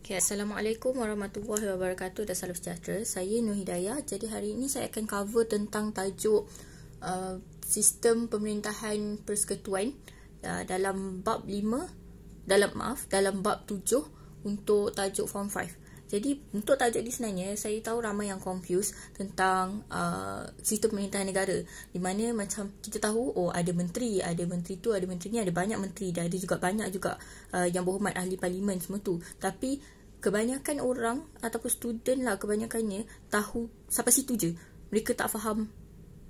Okay, Assalamualaikum warahmatullahi wabarakatuh dan salam sejahtera. Saya Nur Hidayah. Jadi hari ini saya akan cover tentang tajuk sistem pemerintahan persekutuan dalam bab 5 dalam bab 7 untuk tajuk form 5. Jadi untuk tajuk ni sebenarnya saya tahu ramai yang confuse tentang sistem pemerintahan negara, di mana macam kita tahu ada menteri tu, ada menteri ni, ada banyak menteri, dan ada juga banyak juga yang berhormat ahli parlimen semua tu. Tapi kebanyakan orang ataupun student lah kebanyakannya tahu sampai situ je. Mereka tak faham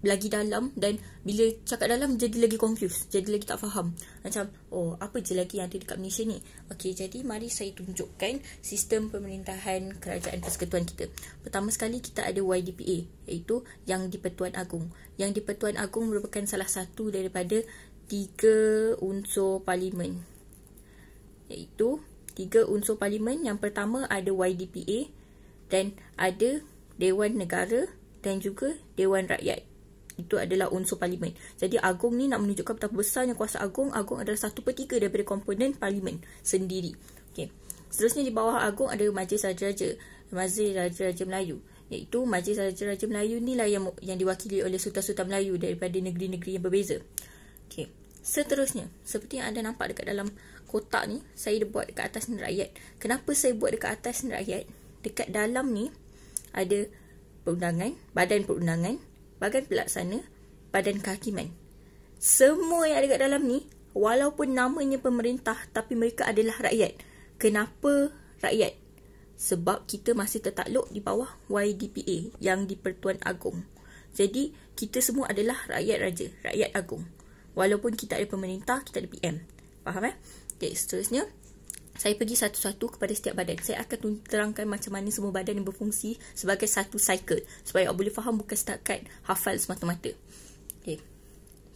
lagi dalam, dan bila cakap dalam jadi lagi confused, jadi lagi tak faham. Macam apa je lagi yang ada dekat Malaysia ni. Okey, jadi mari saya tunjukkan sistem pemerintahan kerajaan persekutuan kita. Pertama sekali kita ada YDPA, iaitu Yang di-Pertuan Agong. Yang di-Pertuan Agong merupakan salah satu daripada 3 unsur parlimen. Iaitu 3 unsur parlimen. Yang pertama ada YDPA, dan ada Dewan Negara dan juga Dewan Rakyat. Itu adalah unsur parlimen. Jadi Agong ni nak menunjukkan betapa besarnya kuasa Agong. Agong adalah 1/3 daripada komponen parlimen sendiri. Okey. Seterusnya di bawah Agong ada Majlis Raja-Raja, Majlis Raja-Raja Melayu. Iaitu Majlis Raja-Raja Melayu ni lah yang diwakili oleh sultan-sultan Melayu daripada negeri-negeri yang berbeza. Okey. Seterusnya, seperti yang anda nampak dekat dalam kotak ni, saya dah buat dekat atas ni rakyat. Kenapa saya buat dekat atas ni rakyat? Dekat dalam ni ada perundangan, badan perundangan, badan pelaksana, badan kehakiman. Semua yang ada kat dalam ni, walaupun namanya pemerintah, tapi mereka adalah rakyat. Kenapa rakyat? Sebab kita masih tertakluk di bawah YDPA, Yang di-Pertuan Agong. Jadi, kita semua adalah rakyat raja, rakyat agung. Walaupun kita ada pemerintah, kita ada PM. Faham Okay, seterusnya, saya pergi satu-satu kepada setiap badan. Saya akan terangkan macam mana semua badan yang berfungsi sebagai satu cycle, supaya awak boleh faham, bukan setakat hafal semata-mata. Okay.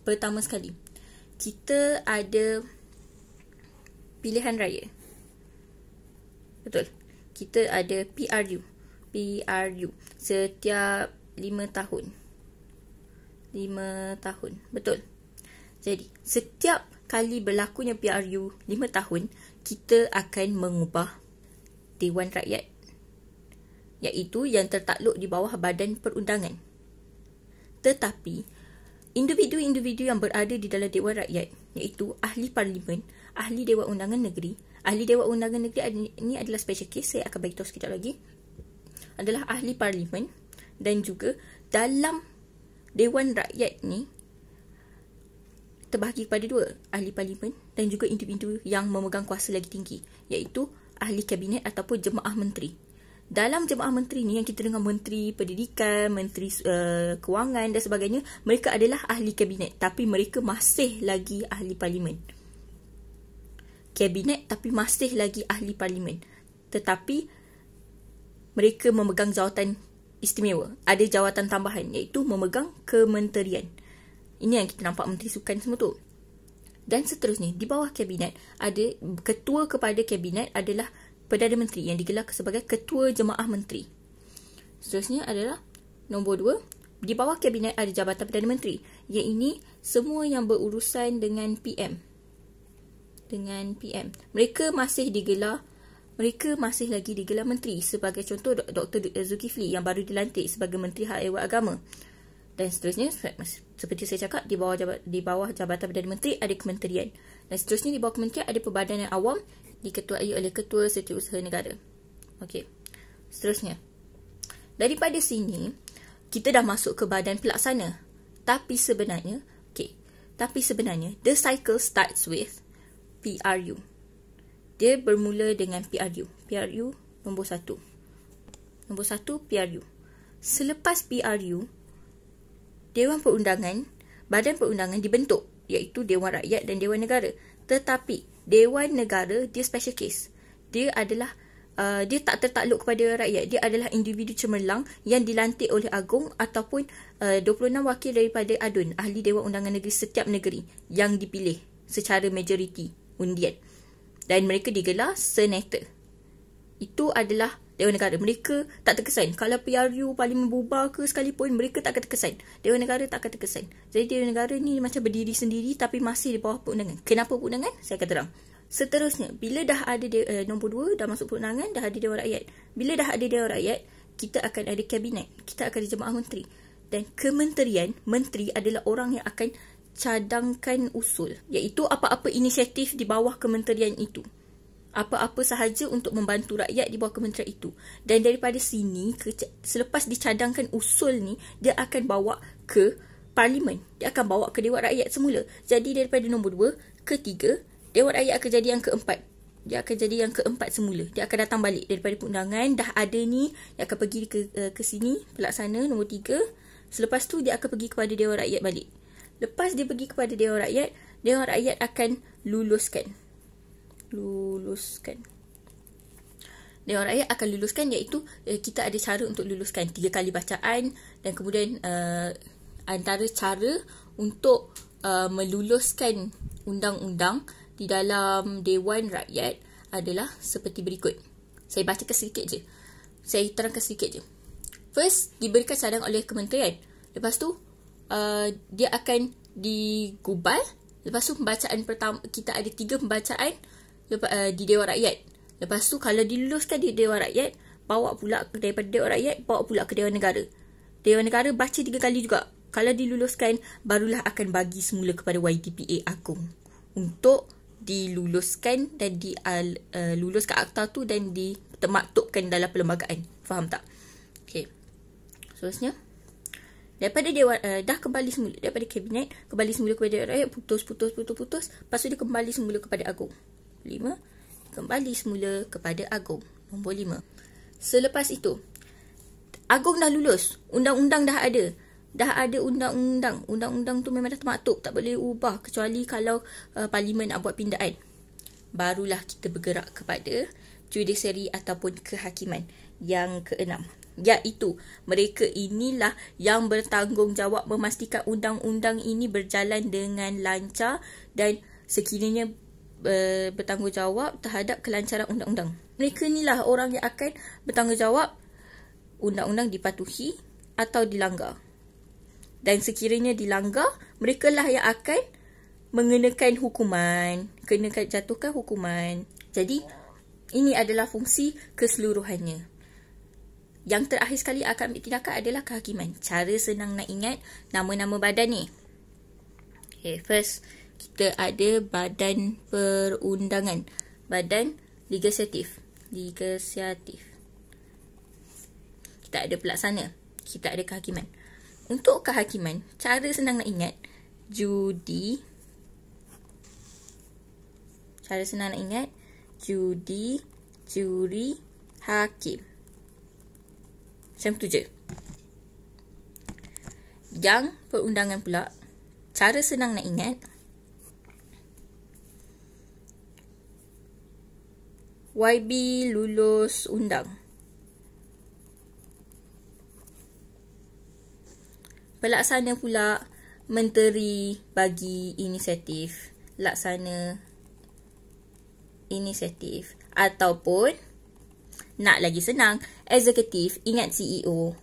Pertama sekali, kita ada pilihan raya. Betul. Kita ada PRU. Setiap 5 tahun. 5 tahun. Betul. Jadi, setiap kali berlakunya PRU 5 tahun, kita akan mengubah Dewan Rakyat, iaitu yang tertakluk di bawah badan perundangan. Tetapi individu-individu yang berada di dalam Dewan Rakyat, iaitu ahli parlimen, ahli Dewan Undangan Negeri. Ahli Dewan Undangan Negeri ini adalah special case, saya akan beritahu sekejap lagi. Adalah ahli parlimen, dan juga dalam Dewan Rakyat ni terbahagi kepada 2, ahli parlimen dan juga individu yang memegang kuasa lagi tinggi, iaitu ahli kabinet ataupun jemaah menteri. Dalam jemaah menteri ni yang kita dengar menteri pendidikan, menteri kewangan dan sebagainya, mereka adalah ahli kabinet, tapi mereka masih lagi ahli parlimen. Kabinet tapi masih lagi ahli parlimen, tetapi mereka memegang jawatan istimewa, ada jawatan tambahan, iaitu memegang kementerian. Ini yang kita nampak menteri sukan semua tu. Dan seterusnya, di bawah kabinet ada ketua kepada kabinet adalah Perdana Menteri yang digelar sebagai ketua jemaah menteri. Seterusnya adalah nombor 2, di bawah kabinet ada Jabatan Perdana Menteri, iaitu semua yang berurusan dengan PM. Mereka masih lagi digelar menteri. Sebagai contoh, Dr. Zulkifli yang baru dilantik sebagai Menteri Hak Ehwal Agama. Dan seterusnya, seperti saya cakap, di bawah Jabatan Perdana Menteri ada kementerian. Dan seterusnya, di bawah kementerian ada Perbadanan Awam, diketuai oleh Ketua Setiausaha Negara. Okey. Seterusnya, daripada sini kita dah masuk ke badan pelaksana. Tapi sebenarnya, the cycle starts with PRU. Dia bermula dengan PRU. PRU nombor 1. Nombor 1 PRU. Selepas PRU, Dewan Perundangan, badan perundangan dibentuk, iaitu Dewan Rakyat dan Dewan Negara. Tetapi Dewan Negara dia special case. Dia adalah dia tak tertakluk kepada rakyat. Dia adalah individu cemerlang yang dilantik oleh Agong ataupun 26 wakil daripada ADUN, ahli Dewan Undangan Negeri setiap negeri, yang dipilih secara majoriti undian. Dan mereka digelar senator. Itu adalah Dewan Negara. Mereka tak terkesan. Kalau PRU parlimen bubar ke sekalipun, mereka tak akan terkesan. Dewan Negara tak akan terkesan. Jadi Dewan Negara ni macam berdiri sendiri tapi masih di bawah perundangan. Kenapa perundangan? Saya akan terang. Seterusnya, bila dah ada nombor 2, dah masuk perundangan, dah ada Dewan Rakyat. Bila dah ada Dewan Rakyat, kita akan ada kabinet, kita akan ada jemaah menteri. Dan kementerian, menteri adalah orang yang akan cadangkan usul, iaitu apa-apa inisiatif di bawah kementerian itu. Apa-apa sahaja untuk membantu rakyat di bawah kementerian itu. Dan daripada sini, selepas dicadangkan usul ni, dia akan bawa ke parlimen. Dia akan bawa ke Dewan Rakyat semula. Jadi daripada nombor 2 ke 3, Dewan Rakyat akan jadi yang keempat. Dia akan jadi yang keempat semula. Dia akan datang balik daripada perundangan. Dah ada ni, dia akan pergi ke sini, pelaksana nombor 3. Selepas tu, dia akan pergi kepada Dewan Rakyat balik. Lepas dia pergi kepada Dewan Rakyat akan luluskan. Dewan Rakyat akan luluskan, iaitu kita ada cara untuk luluskan 3 kali bacaan. Dan kemudian antara cara untuk meluluskan undang-undang di dalam Dewan Rakyat adalah seperti berikut. Saya bacakan sedikit je. Saya terangkan sedikit je. First, diberikan cadangan oleh kementerian. Lepas tu, dia akan digubal. Lepas tu, pembacaan pertama, kita ada 3 pembacaan di Dewan Rakyat. Lepas tu, kalau diluluskan di Dewan Rakyat, bawa pula daripada Dewan Rakyat, bawa pula ke Dewan Negara. Dewan Negara baca 3 kali juga. Kalau diluluskan, barulah akan bagi semula kepada YDPA Agong untuk diluluskan dan luluskan akta tu dan ditermaktubkan dalam perlembagaan. Faham tak? Okey. Seterusnya, daripada Dewan dah kembali semula daripada kabinet, kembali semula kepada Dewan Rakyat, putus. Lepas tu dia kembali semula kepada Agong. 5, kembali semula kepada Agong. Nombor 5. Selepas itu, Agong dah lulus, undang-undang dah ada. Dah ada undang-undang. Undang-undang tu memang dah termaktub, tak boleh ubah kecuali kalau parlimen nak buat pindaan. Barulah kita bergerak kepada judisiari ataupun kehakiman. Yang ke-6, iaitu mereka inilah yang bertanggungjawab memastikan undang-undang ini berjalan dengan lancar dan sekiranya bertanggungjawab terhadap kelancaran undang-undang. Mereka inilah orang yang akan bertanggungjawab undang-undang dipatuhi atau dilanggar. Dan sekiranya dilanggar, mereka lah yang akan mengenakan hukuman, jatuhkan hukuman. Jadi, ini adalah fungsi keseluruhannya. Yang terakhir sekali akan ambil tindakan adalah kehakiman. Cara senang nak ingat nama-nama badan ni. Okay, first, kita ada badan perundangan. Badan legislatif. Kita ada pelaksana. Kita ada kehakiman. Untuk kehakiman, cara senang nak ingat, judi, juri, hakim. Macam tu je. Yang perundangan pula, cara senang nak ingat, YB lulus undang. Pelaksana pula, menteri bagi inisiatif, laksana inisiatif. Ataupun, nak lagi senang, eksekutif, ingat CEO.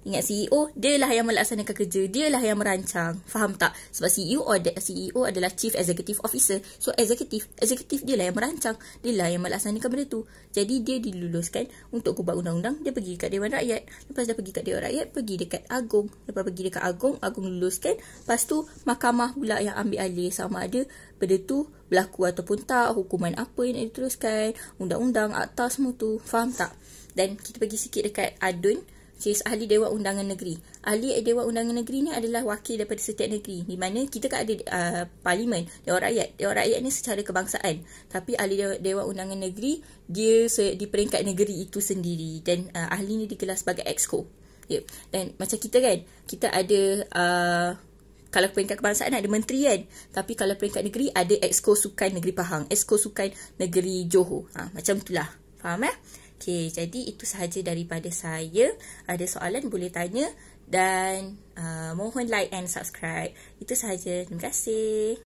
Ingat CEO, dia lah yang melaksanakan kerja, dia lah yang merancang. Faham tak? Sebab CEO adalah Chief Executive Officer. So, eksekutif dia lah yang merancang, dia lah yang melaksanakan benda tu. Jadi, dia diluluskan untuk gubal undang-undang, dia pergi kat Dewan Rakyat. Lepas dah pergi kat Dewan Rakyat, pergi dekat Agong. Lepas pergi dekat Agong luluskan. Lepas tu, mahkamah pula yang ambil alih sama ada benda tu berlaku ataupun tak, hukuman apa yang nak diteruskan, undang-undang, akta semua tu. Faham tak? Dan kita pergi sikit dekat ADUN, ahli Dewan Undangan Negeri. Ahli Dewan Undangan Negeri ni adalah wakil daripada setiap negeri. Di mana kita kan ada parlimen, Dewan Rakyat. Dewan Rakyat ni secara kebangsaan. Tapi ahli Dewan Undangan Negeri, dia di peringkat negeri itu sendiri. Dan ahli ni digelar sebagai Exco. Yep. Dan macam kita kan, kita ada kalau peringkat kebangsaan ada menteri kan. Tapi kalau peringkat negeri ada Exco Sukan Negeri Pahang, Exco Sukan Negeri Johor. Macam itulah. Faham Okay, jadi itu sahaja daripada saya. Ada soalan boleh tanya dan mohon like and subscribe. Itu sahaja. Terima kasih.